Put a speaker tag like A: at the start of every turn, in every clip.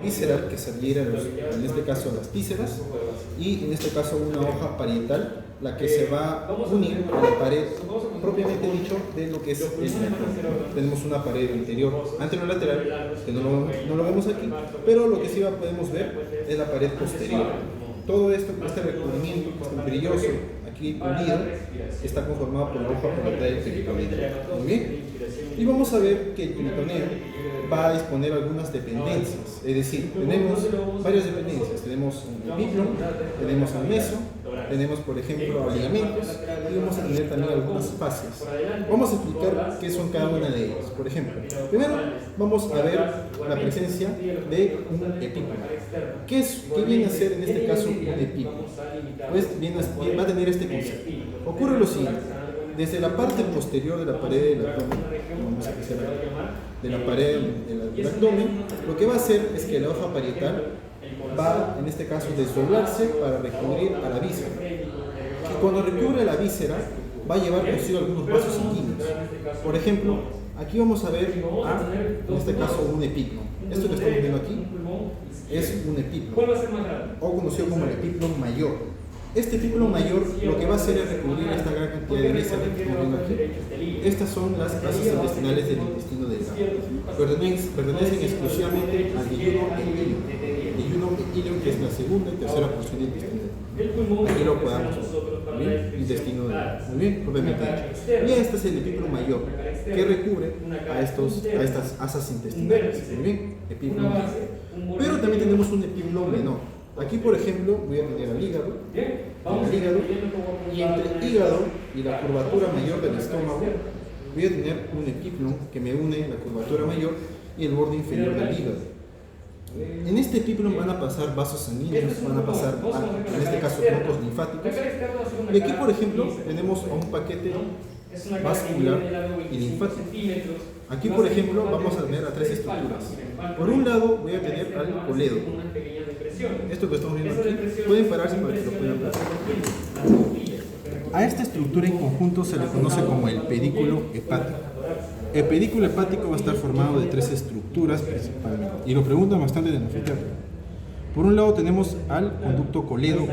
A: Visceral que saliera, en este caso las vísceras, y en este caso una hoja parietal, la que se va a unir a la pared propiamente dicho de lo que es el neurón. Tenemos una pared interior anterolateral, que no lo vemos aquí, pero lo que sí podemos ver es la pared posterior. Todo esto, este recubrimiento brilloso aquí unido, está conformado por la hoja parietal del peritoneo. Muy bien. Y vamos a ver que el peritoneo va a disponer algunas dependencias, es decir, tenemos varias dependencias, tenemos un epíplon, tenemos un meso, tenemos por ejemplo ligamentos y vamos a tener también algunas fascias. Vamos a explicar qué son cada una de ellas. Por ejemplo, primero vamos a ver la presencia de un epíplon. ¿Qué viene a ser en este caso un epíplon? Pues va a tener este concepto. Ocurre lo siguiente. Desde la parte posterior de la pared del abdomen, vamos a hacer de la pared del abdomen, lo que va a hacer es que la hoja parietal va, en este caso, desdoblarse para recubrir a la víscera. Y cuando recubre a la víscera, va a llevar consigo algunos vasos sanguíneos. Por ejemplo, aquí vamos a ver, en este caso, un epíplon. Esto que estamos viendo aquí es un epíplon, o conocido como el epíplon mayor. Este epíplon mayor lo que va a hacer es recubrir esta gran cantidad de vísceras que estamos viendo aquí. Estas son las casas intestinales del intestino delgado. Pertenecen exclusivamente al yeyuno epíleo. Yeyuno epíleo, que es la segunda y tercera porción del intestino. Aquí lo podamos ver. Intestino delgado. Muy bien, propiamente dicho. Y este es el epíplon mayor, que recubre a estas asas intestinales. Muy bien, epíplon mayor. Pero también tenemos un epíplon menor. Aquí, por ejemplo, voy a tener al hígado, y entre el hígado y la curvatura mayor del estómago, voy a tener un epíplon que me une la curvatura mayor y el borde inferior del hígado. En este epíplon van a pasar vasos sanguíneos, van a pasar, en este caso, troncos linfáticos. Y aquí, por ejemplo, tenemos a un paquete vascular y linfático. Aquí, por ejemplo, vamos a tener a tres estructuras. Por un lado, voy a tener al colédoco. Esto que estamos viendo aquí, pueden pararse para que lo puedan ver. A esta estructura en conjunto se le conoce como el pedículo hepático. El pedículo hepático va a estar formado de tres estructuras principalmente, y lo preguntan bastante de nuestro tema. Por un lado tenemos al conducto colédoco,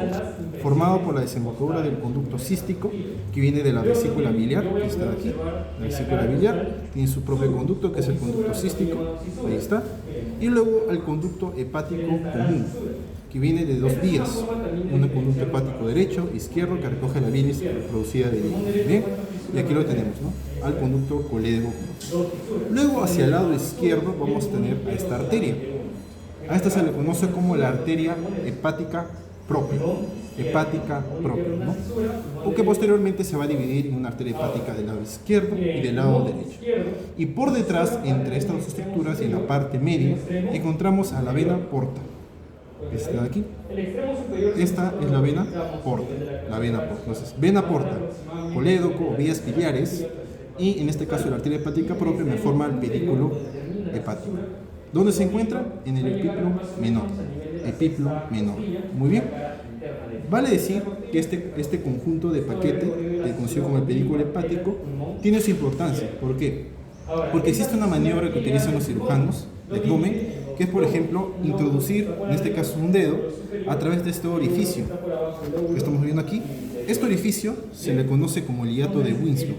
A: formado por la desembocadura del conducto cístico, que viene de la vesícula biliar, que está aquí. La vesícula biliar tiene su propio conducto, que es el conducto cístico, ahí está. Y luego al conducto hepático común, que viene de dos vías, un conducto hepático derecho e izquierdo, que recoge la bilis producida del hígado. Bien, y aquí lo tenemos, ¿no? Al conducto colédoco. Luego, hacia el lado izquierdo, vamos a tener a esta arteria. A esta se le conoce como la arteria hepática propia, ¿no? O que posteriormente se va a dividir en una arteria hepática del lado izquierdo y del lado derecho. Y por detrás, entre estas dos estructuras y en la parte media, encontramos a la vena porta. Esta de aquí. Esta es la vena porta. Entonces, vena porta, colédoco o vías biliares, y en este caso la arteria hepática propia me forma el pedículo hepático. ¿Dónde se encuentra? En el epíplon menor. Epíplon menor. Muy bien. Vale decir que este conjunto de paquete, conocido como el pedículo hepático, tiene su importancia. ¿Por qué? Porque existe una maniobra que utilizan los cirujanos de abdomen, que es, por ejemplo, introducir, en este caso, un dedo a través de este orificio que estamos viendo aquí. Este orificio se le conoce como el hiato de Winslow.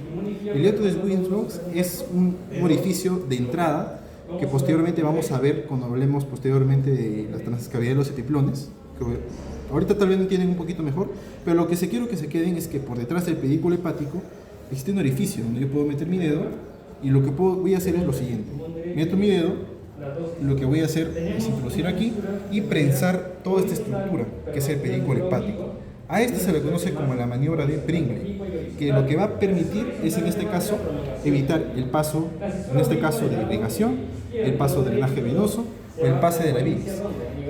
A: El hiato de Winslow es un orificio de entrada que posteriormente vamos a ver cuando hablemos posteriormente de la transcavidad de los epiplones, que ahorita tal vez no entienden un poquito mejor, pero lo que quiero que se queden es que por detrás del pedículo hepático existe un orificio donde yo puedo meter mi dedo, y lo que voy a hacer es lo siguiente: meto mi dedo, y lo que voy a hacer es introducir aquí y prensar toda esta estructura que es el pedículo hepático. A este se le conoce como la maniobra de Pringle, que lo que va a permitir es, en este caso, evitar el paso, en este caso, de irrigación, el paso de drenaje venoso o el pase de la bilis.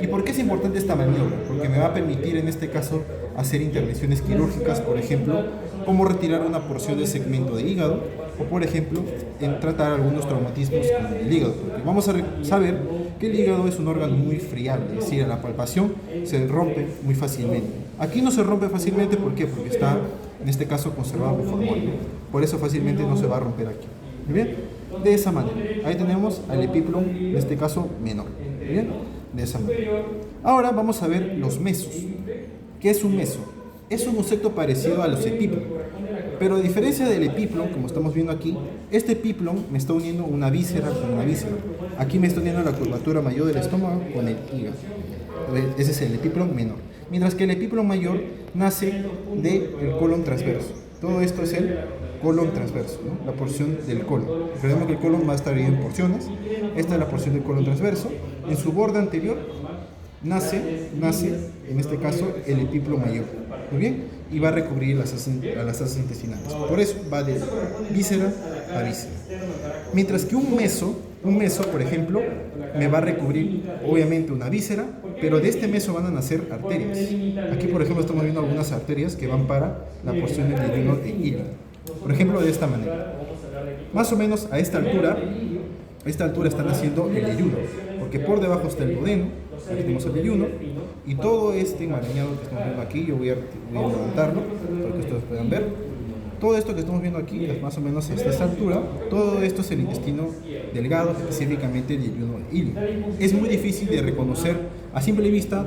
A: ¿Y por qué es importante esta maniobra? Porque me va a permitir, en este caso, hacer intervenciones quirúrgicas, por ejemplo, como retirar una porción del segmento de hígado, o por ejemplo, en tratar algunos traumatismos con el hígado. Porque vamos a saber que el hígado es un órgano muy friable, es decir, a la palpación se rompe muy fácilmente. Aquí no se rompe fácilmente, ¿por qué? Porque está, en este caso, conservado por formol. Por eso fácilmente no se va a romper aquí. ¿Muy bien? De esa manera. Ahí tenemos al epíplon, en este caso, menor. ¿Muy bien? De esa manera. Ahora vamos a ver los mesos. ¿Qué es un meso? Es un concepto parecido a los epíplonos. Pero a diferencia del epíplon, como estamos viendo aquí, este epíplon me está uniendo una víscera con una víscera. Aquí me está uniendo la curvatura mayor del estómago con el hígado. Ese es el epíplon menor. Mientras que el epíplon mayor nace del colon transverso. Todo esto es el colon transverso, ¿no? La porción del colon. Recordemos que el colon va a estar dividido en porciones. Esta es la porción del colon transverso. En su borde anterior nace, en este caso, el epíplon mayor. Muy bien, y va a recubrir las asas intestinales. Por eso va de víscera a víscera. Mientras que un meso, por ejemplo, me va a recubrir obviamente una víscera, pero de este meso van a nacer arterias. Aquí, por ejemplo, estamos viendo algunas arterias que van para la porción del yeyuno e ilion. Por ejemplo, de esta manera. Más o menos a esta altura están haciendo el yeyuno, porque por debajo está el duodeno, aquí tenemos el yeyuno, y todo este enmarañado que estamos viendo aquí, yo voy a levantarlo para que ustedes puedan ver. Todo esto que estamos viendo aquí, más o menos hasta esta altura, todo esto es el intestino delgado, específicamente el yeyuno e ilion. Es muy difícil de reconocer a simple vista.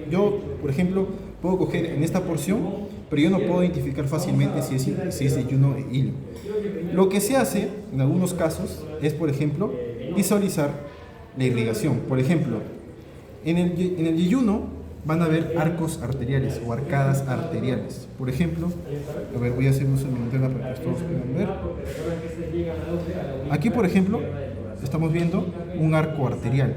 A: Yo, por ejemplo, puedo coger en esta porción, pero yo no puedo identificar fácilmente si es yeyuno e ilion. Lo que se hace en algunos casos es, por ejemplo, visualizar la irrigación. Por ejemplo, en el yeyuno van a haber arcos arteriales o arcadas arteriales. Por ejemplo, a ver, voy a hacer uso de mi linterna para que todos puedan ver. Aquí, por ejemplo, estamos viendo un arco arterial.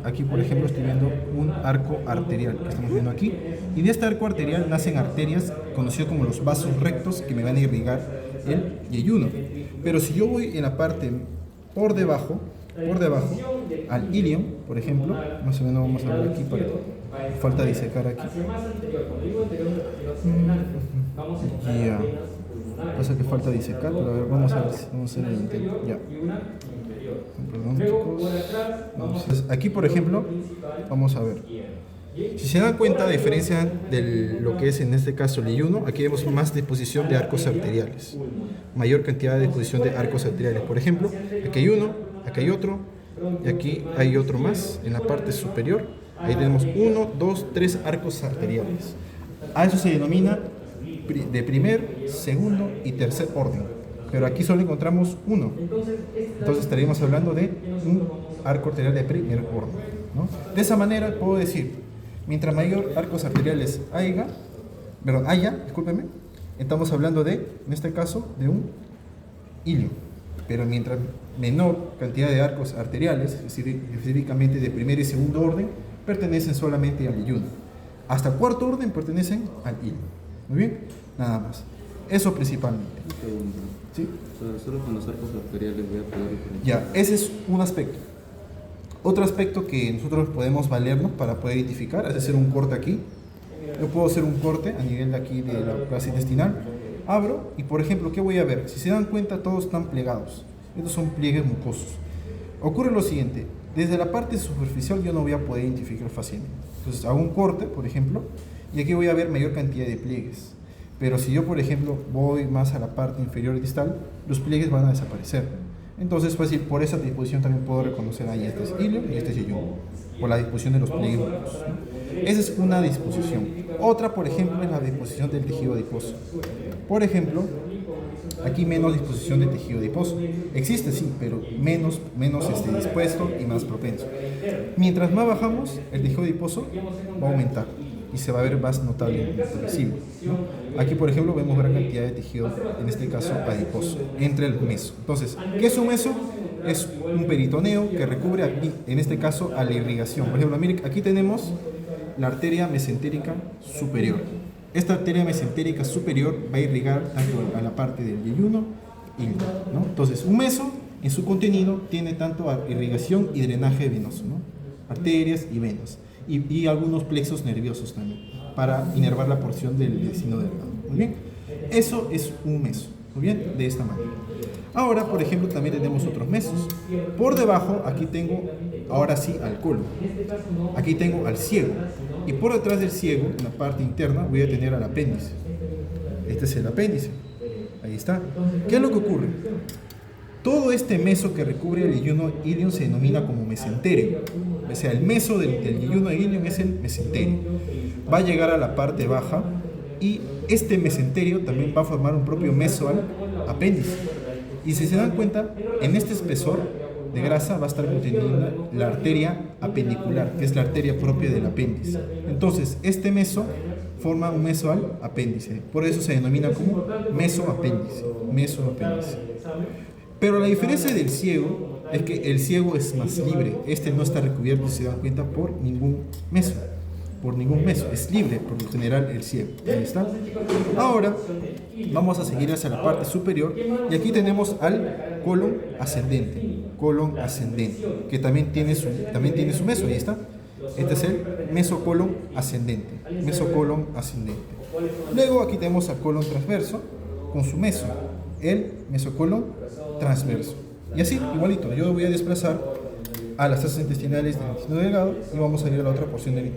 A: Aquí, por ejemplo, estoy viendo un arco arterial que estamos viendo aquí. Y de este arco arterial nacen arterias conocidas como los vasos rectos que me van a irrigar el yeyuno. Pero si yo voy en la parte por debajo al ilion, por ejemplo, más o menos vamos a ver aquí, falta disecar aquí. Ya. Pasa que falta disecar, pero a ver, vamos a hacer el intento. Ya. Perdón, chicos. Entonces, aquí, por ejemplo, vamos a ver. Si se dan cuenta, a diferencia de lo que es en este caso el yeyuno, aquí vemos más disposición de arcos arteriales, mayor cantidad de disposición de arcos arteriales. Por ejemplo, aquí hay uno, aquí hay otro, y aquí hay otro más en la parte superior. Ahí tenemos 1, 2, 3 arcos arteriales. A eso se denomina de primer, segundo y tercer orden. Pero aquí solo encontramos uno. Entonces estaríamos hablando de un arco arterial de primer orden, ¿no? De esa manera puedo decir, mientras mayor arcos arteriales haya, estamos hablando de, en este caso, de un ilion. Pero mientras menor cantidad de arcos arteriales, específicamente de primer y segundo orden, pertenecen solamente al yeyuno. Hasta cuarto orden pertenecen al ilion. Muy bien, nada más. Eso principalmente. ¿Sí?
B: Solo con los arcos arteriales voy a poder diferenciar.
A: Ya, ese es un aspecto. Otro aspecto que nosotros podemos valernos para poder identificar es hacer un corte aquí. Yo puedo hacer un corte a nivel de aquí de la plaza intestinal. Abro y, por ejemplo, ¿qué voy a ver? Si se dan cuenta, todos están plegados. Estos son pliegues mucosos. Ocurre lo siguiente. Desde la parte superficial yo no voy a poder identificar fácilmente. Entonces hago un corte, por ejemplo, y aquí voy a ver mayor cantidad de pliegues. Pero si yo, por ejemplo, voy más a la parte inferior distal, los pliegues van a desaparecer. Entonces, pues, por esa disposición también puedo reconocer ahí este es ilion y este es yeyuno, por la disposición de los pliegues mucosos, ¿no? Esa es una disposición. Otra, por ejemplo, es la disposición del tejido adiposo. Por ejemplo, aquí menos disposición de tejido adiposo. Existe, sí, pero menos dispuesto y más propenso. Mientras más bajamos, el tejido adiposo va a aumentar y se va a ver más notable, visible, ¿no? Aquí, por ejemplo, vemos gran cantidad de tejido, en este caso adiposo, entre el meso. Entonces, ¿qué es un meso? Es un peritoneo que recubre aquí, en este caso, a la irrigación. Por ejemplo, miren, aquí tenemos la arteria mesentérica superior. Esta arteria mesentérica superior va a irrigar tanto a la parte del yeyuno y ilion, ¿no? Entonces, un meso en su contenido tiene tanto irrigación y drenaje venoso, ¿no? Arterias y venas. Y algunos plexos nerviosos también, para inervar la porción del intestino delgado. Muy bien, eso es un meso. Muy bien, de esta manera. Ahora, por ejemplo, también tenemos otros mesos. Por debajo, aquí tengo, ahora sí, al colon. Aquí tengo al ciego. Y por detrás del ciego, en la parte interna, voy a tener al apéndice. Este es el apéndice. Ahí está. ¿Qué es lo que ocurre? Todo este meso que recubre el yeyuno ilion se denomina como mesenterio. o sea, el meso del yeyuno de ilion es el mesenterio. Va a llegar a la parte baja y este mesenterio también va a formar un propio meso al apéndice. Y si se dan cuenta, en este espesor de grasa va a estar conteniendo la arteria apendicular, que es la arteria propia del apéndice. Entonces, este meso forma un meso al apéndice. Por eso se denomina como mesoapéndice. Mesoapéndice. Pero la diferencia del ciego es que el ciego es más libre. Este no está recubierto, si se dan cuenta, por ningún meso. Por ningún meso. Es libre, por lo general, el ciego. Ahí está. Ahora vamos a seguir hacia la parte superior y aquí tenemos al colon ascendente. Colon ascendente, que también tiene su meso. Ahí está. Este es el mesocolon ascendente. Mesocolon ascendente. Luego aquí tenemos al colon transverso con su meso. El mesocolon transverso. Y así, igualito, yo voy a desplazar a las heces intestinales del intestino delgado y vamos a ir a la otra porción en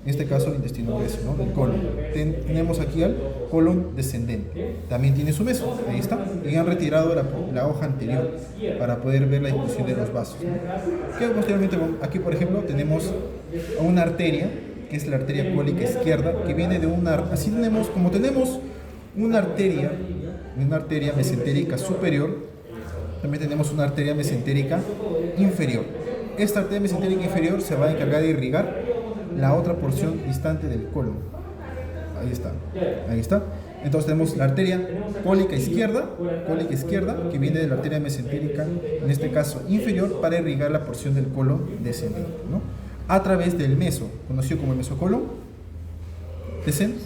A: este caso el intestino grueso, ¿no? El colon. Tenemos aquí al colon descendente. También tiene su meso, ahí está. Y han retirado la hoja anterior para poder ver la distribución de los vasos, ¿no? Que posteriormente, aquí por ejemplo, tenemos una arteria, que es la arteria cólica izquierda, que viene de así tenemos, como tenemos una arteria mesentérica superior, también tenemos una arteria mesentérica inferior. Esta arteria mesentérica inferior se va a encargar de irrigar la otra porción distante del colon. Ahí está. Entonces tenemos la arteria cólica izquierda, que viene de la arteria mesentérica, en este caso inferior, para irrigar la porción del colon descendente, ¿no? A través del meso, conocido como el mesocolon descendente.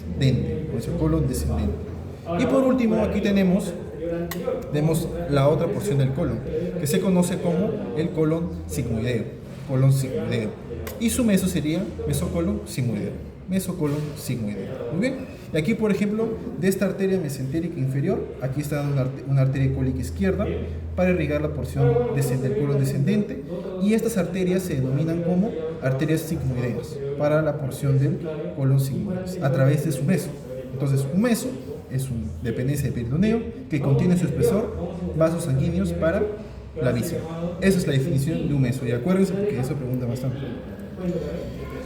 A: Y por último, aquí tenemos la otra porción del colon, que se conoce como el colon sigmoideo. Y su meso sería mesocolon sigmoideo. Muy bien. Y aquí, por ejemplo, de esta arteria mesentérica inferior, aquí está una arteria cólica izquierda para irrigar la porción del colon descendente. Y estas arterias se denominan como arterias sigmoideas para la porción del colon sigmoideo a través de su meso. Entonces, un meso es una dependencia del peritoneo que contiene en su espesor vasos sanguíneos para la víscera. Esa es la definición de un meso. Y acuérdense porque eso pregunta bastante.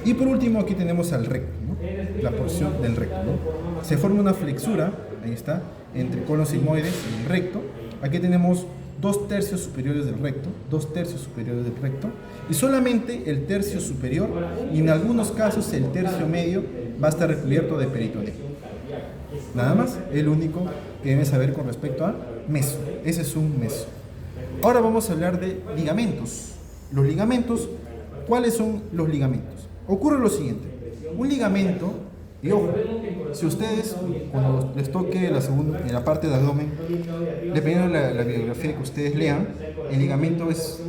A: Y por último, aquí tenemos al recto, ¿no? La porción del recto, ¿no? Se forma una flexura, ahí está, entre colon sigmoides y el recto. Aquí tenemos 2/3 superiores del recto, y solamente el tercio superior, y en algunos casos el tercio medio, va a estar recubierto de peritoneo. Nada más, el único que deben saber con respecto al meso. Ese es un meso. Ahora vamos a hablar de ligamentos. Los ligamentos, ¿cuáles son los ligamentos? Ocurre lo siguiente: un ligamento, y ojo, si ustedes cuando les toque en la parte del abdomen, dependiendo de la bibliografía que ustedes lean, el ligamento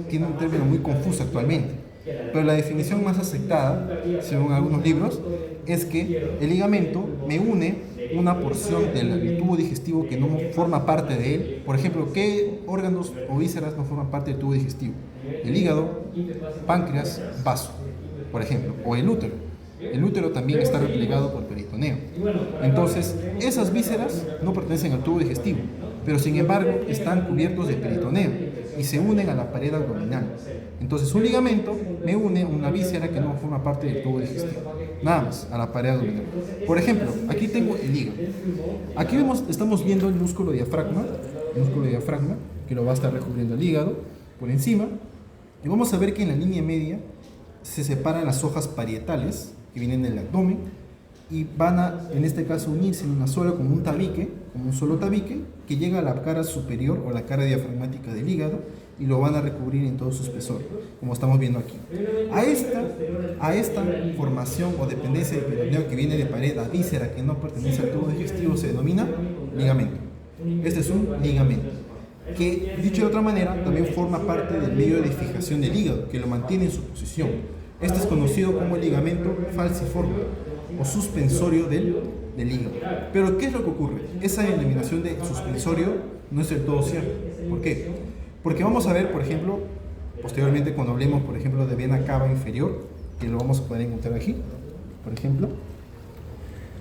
A: tiene un término muy confuso actualmente, pero la definición más aceptada, según algunos libros, es que el ligamento me une una porción del tubo digestivo que no forma parte de él. Por ejemplo, ¿qué órganos o vísceras no forman parte del tubo digestivo? El hígado, páncreas, vaso, por ejemplo, o el útero. El útero también está replegado por peritoneo. Entonces, esas vísceras no pertenecen al tubo digestivo, pero sin embargo están cubiertos de peritoneo y se unen a la pared abdominal. Entonces, un ligamento me une una víscera que no forma parte del tubo digestivo, nada más, a la pared abdominal. Por ejemplo, aquí tengo el hígado. Aquí estamos viendo el músculo diafragma, que lo va a estar recubriendo el hígado por encima, y vamos a ver que en la línea media se separan las hojas parietales que vienen del abdomen y van a, en este caso, unirse en una sola, como un solo tabique que llega a la cara superior o la cara diafragmática del hígado y lo van a recubrir en todo su espesor, como estamos viendo aquí. A esta formación o dependencia de peritoneo que viene de pared a víscera que no pertenece al tubo digestivo se denomina ligamento. Este es un ligamento, que dicho de otra manera también forma parte del medio de fijación del hígado, que lo mantiene en su posición. Este es conocido como el ligamento falciforme o suspensorio del hígado. Pero ¿qué es lo que ocurre? Esa denominación de suspensorio no es del todo cierta. ¿Por qué? Porque vamos a ver, por ejemplo, posteriormente cuando hablemos, por ejemplo, de vena cava inferior, que lo vamos a poder encontrar aquí, por ejemplo,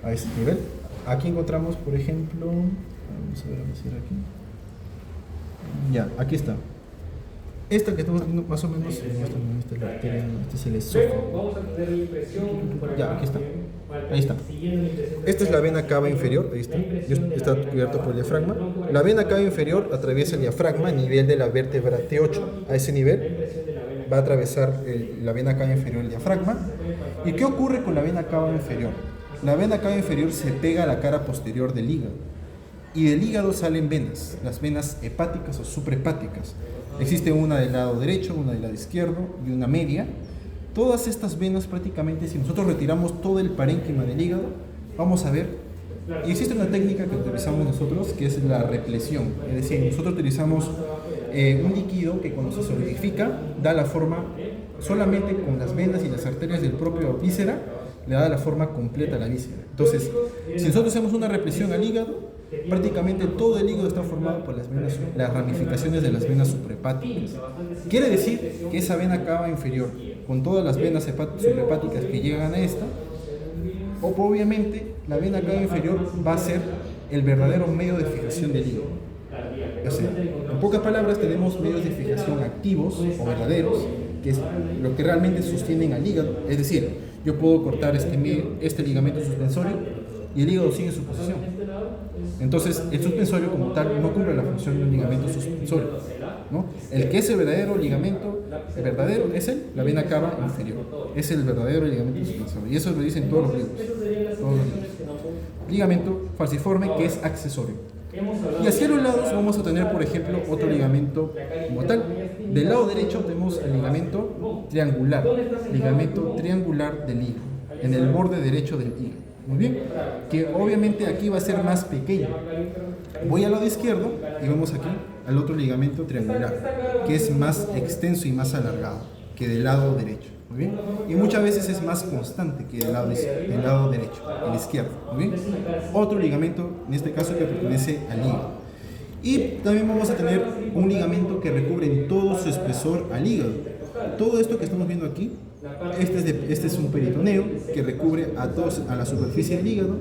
A: a este nivel. Aquí encontramos, por ejemplo, vamos a ver aquí. Ya, aquí está. Esta que estamos viendo más o menos, esta es la arteria, este es el esófago. Ya, aquí está. Ahí está. Esta es la vena cava inferior, ahí está. Está cubierto por el diafragma. La vena cava inferior atraviesa el diafragma a nivel de la vértebra T8. A ese nivel va a atravesar la vena cava inferior el diafragma. ¿Y qué ocurre con la vena cava inferior? La vena cava inferior se pega a la cara posterior del hígado. Y del hígado salen venas, las venas hepáticas o suprahepáticas. Existe una del lado derecho, una del lado izquierdo y una media. Todas estas venas prácticamente, si nosotros retiramos todo el parénquima del hígado, vamos a ver, y existe una técnica que utilizamos nosotros que es la represión. Es decir, nosotros utilizamos un líquido que cuando se solidifica da la forma solamente con las venas y las arterias del propio víscera, le da la forma completa a la víscera. Entonces, si nosotros hacemos una represión al hígado, prácticamente todo el hígado está formado por las venas, las ramificaciones de las venas suprahepáticas. Quiere decir que esa vena cava inferior, con todas las venas suprahepáticas que llegan a esta, obviamente la vena cava inferior va a ser el verdadero medio de fijación del hígado. O sea, en pocas palabras, tenemos medios de fijación activos o verdaderos, que es lo que realmente sostienen al hígado. Es decir, yo puedo cortar este ligamento suspensorio y el hígado sigue en su posición. Entonces, el suspensorio como tal no cumple la función de un ligamento suspensorio, ¿no? El que es el verdadero ligamento, el verdadero es la vena cava inferior. Es el verdadero ligamento suspensorio. Y eso lo dicen todos los libros. Ligamento falciforme que es accesorio. Y hacia los lados vamos a tener, por ejemplo, otro ligamento como tal. Del lado derecho tenemos el ligamento triangular del hígado, en el borde derecho del hígado. Muy bien, que obviamente aquí va a ser más pequeño. Voy al lado izquierdo y vemos aquí al otro ligamento triangular, que es más extenso y más alargado que del lado derecho. Muy bien, y muchas veces es más constante que del lado derecho, el izquierdo. Muy bien, otro ligamento, en este caso que pertenece al hígado. Y también vamos a tener un ligamento que recubre en todo su espesor al hígado. Todo esto que estamos viendo aquí, este es un peritoneo que recubre a la superficie del hígado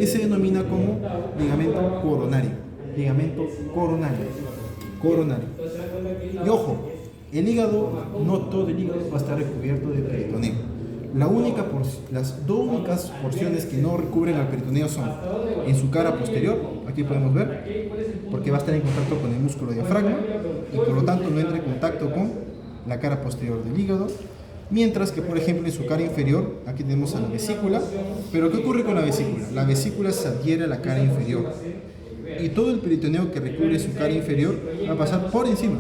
A: y se denomina como ligamento coronario. Y ojo, el hígado, no todo el hígado va a estar recubierto de peritoneo. Las dos únicas porciones que no recubren al peritoneo son en su cara posterior, aquí podemos ver, porque va a estar en contacto con el músculo diafragma y por lo tanto no entra en contacto con la cara posterior del hígado. Mientras que, por ejemplo, en su cara inferior, aquí tenemos a la vesícula. Pero ¿qué ocurre con la vesícula? La vesícula se adhiere a la cara inferior. Y todo el peritoneo que recubre su cara inferior va a pasar por encima.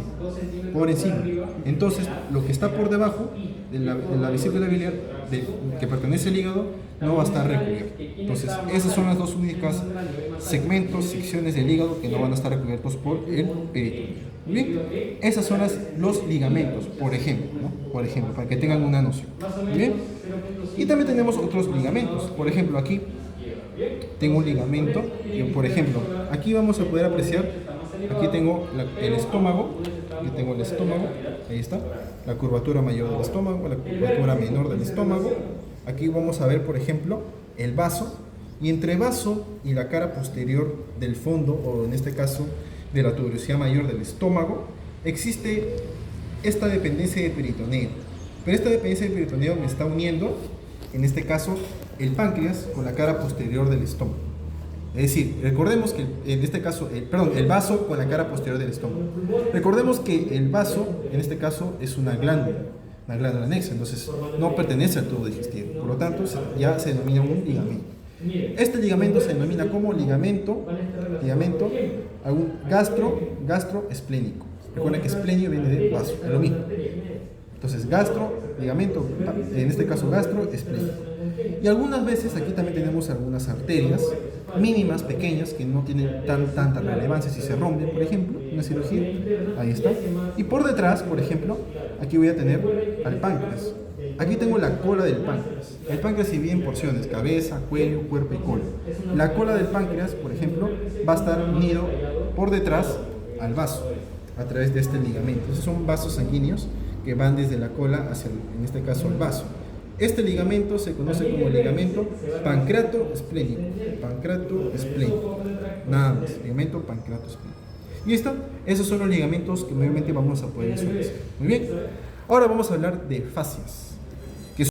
A: Entonces, lo que está por debajo de la vesícula biliar, que pertenece al hígado, no va a estar recubierto. Entonces, esas son las dos únicas secciones del hígado que no van a estar recubiertos por el peritoneo. Muy bien, esas son los ligamentos, por ejemplo, ¿no? Para que tengan una noción. Muy bien, y también tenemos otros ligamentos. Por ejemplo, aquí tengo un ligamento, que, por ejemplo, aquí vamos a poder apreciar, aquí tengo el estómago, ahí está, la curvatura mayor del estómago, la curvatura menor del estómago. Aquí vamos a ver, por ejemplo, el vaso, y entre vaso y la cara posterior del fondo, o en este caso, de la tuberosidad mayor del estómago, existe esta dependencia de peritoneo. Pero esta dependencia de peritoneo me está uniendo, en este caso, el páncreas con la cara posterior del estómago. Es decir, recordemos que en este caso, el vaso con la cara posterior del estómago. Recordemos que el vaso, en este caso, es una glándula anexa, entonces no pertenece al tubo digestivo. Por lo tanto, ya se denomina un ligamento. Este ligamento se denomina como ligamento gastroesplénico. Recuerden que esplenio viene de vaso, es lo mismo. Entonces, ligamento, en este caso gastroesplénico. Y algunas veces aquí también tenemos algunas arterias mínimas, pequeñas, que no tienen tanta relevancia si se rompen, por ejemplo, una cirugía. Ahí está. Y por detrás, por ejemplo, aquí voy a tener al páncreas. Aquí tengo la cola del páncreas. El páncreas se divide en porciones: cabeza, cuello, cuerpo y cola. La cola del páncreas, por ejemplo, va a estar unido por detrás al vaso a través de este ligamento. Esos son vasos sanguíneos que van desde la cola hacia, en este caso, el vaso. Este ligamento se conoce como ligamento pancreatoesplénico. Nada más, ligamento pancreatoesplénico. ¿Listo? Esos son los ligamentos que mayormente vamos a poder visualizar. Muy bien. Ahora vamos a hablar de fascias.